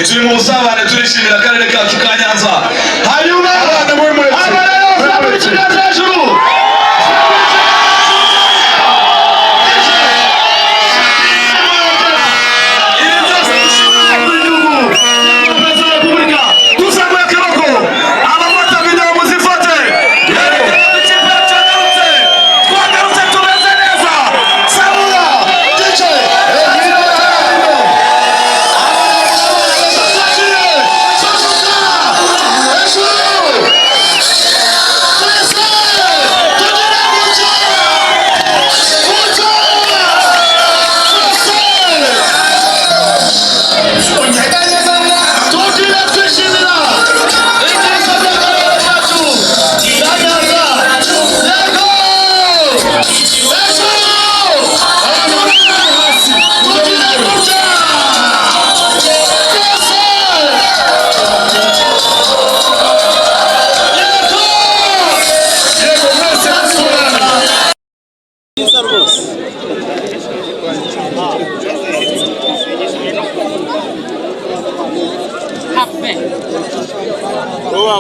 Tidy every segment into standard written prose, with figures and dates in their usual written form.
turi mu busabane turishimira akarere kacu ka Nyanza. Hanyuma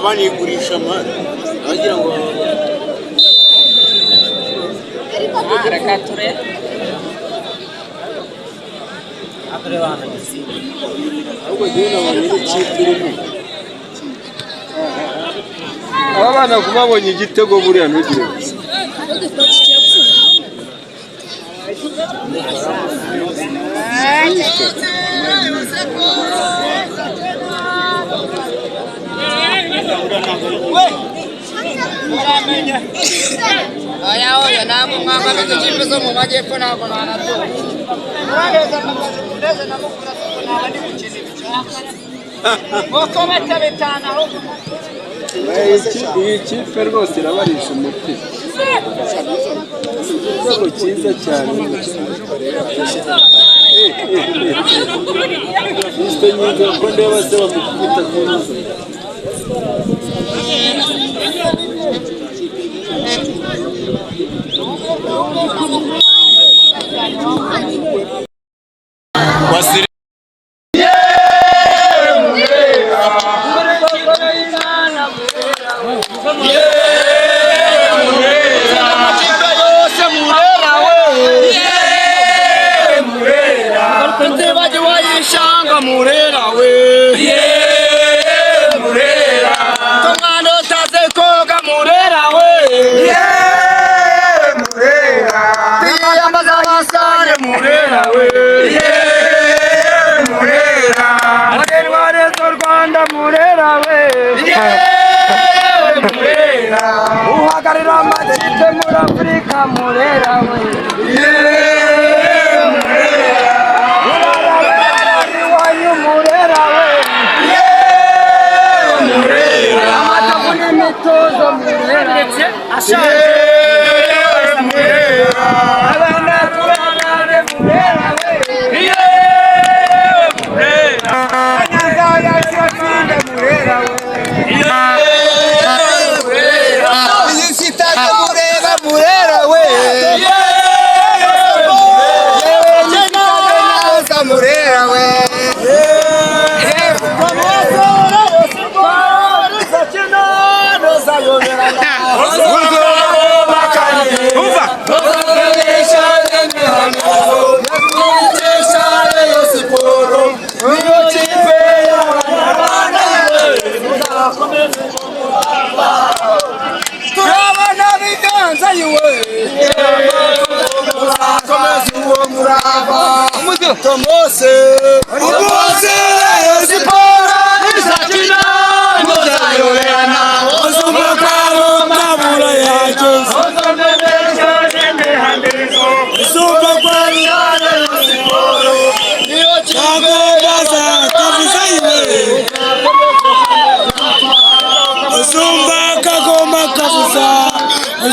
abani gurisha man agira ngo rekature apre wana ahubwo dino wanyiri cyipirimo abana kumabonye igitego buriya ntugire Aya oya nabo mwanga bikipe zo mu majyepfo nabo nanato. Urageza ndeze namukura naba ndi gukina ibicaka. Boko batabetana aho. Iyi kipe rwose irabarisha umutima. Igitego cyiza cyane. Mr. Nyigo ko ndeba se bamukubita kuruza. Wasiri uhagarira amakipe muri Afrika Murera we wanyu Murera we amatabu n'imitozo Murera ashaje abana turangane Murera we Nyanza yashinda Murera we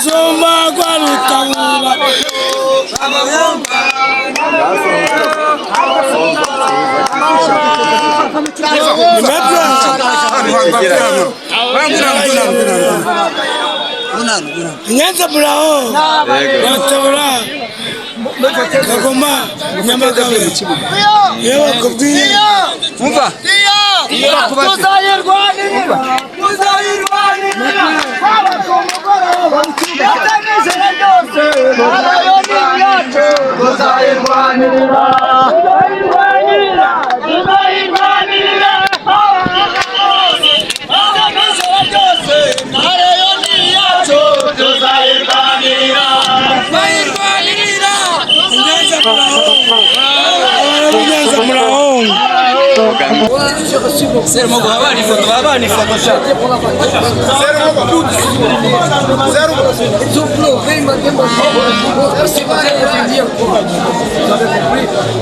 Zumba kwa lutabula Nyanza Bulao, Batabura, Kagoma, Nyamagabe, yewe kubwiye Umva.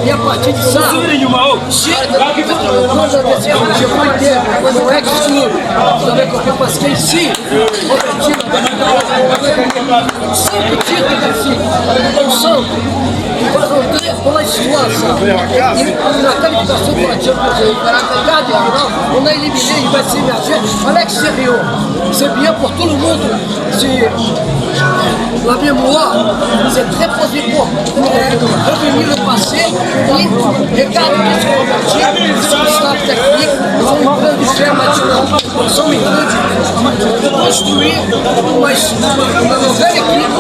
E a partir de ça, vous avez compris parce qu'ici, cinq titres ici, on sent qu'on va rentrer dans la histoire. La qualification pour la Champions on a éliminé, il va s'émerger à l'extérieur. C'est bien pour tout le monde. La mémoire, c'est très positif. Revenir le passé et regarder ce qu'on a dit, le staff technique, ils sont en train de faire maintenant. Ils sont en train de construire uma nouvelle équipe,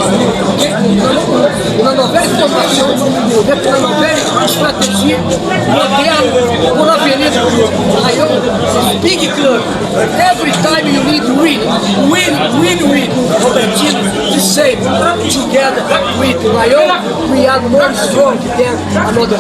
uma nouvelle formation, uma nouvelle stratégie pour l'avenir do clube. Lion is a big club. Every time you need to win. Robertino, the same. Together with Lion, we are more strong than another.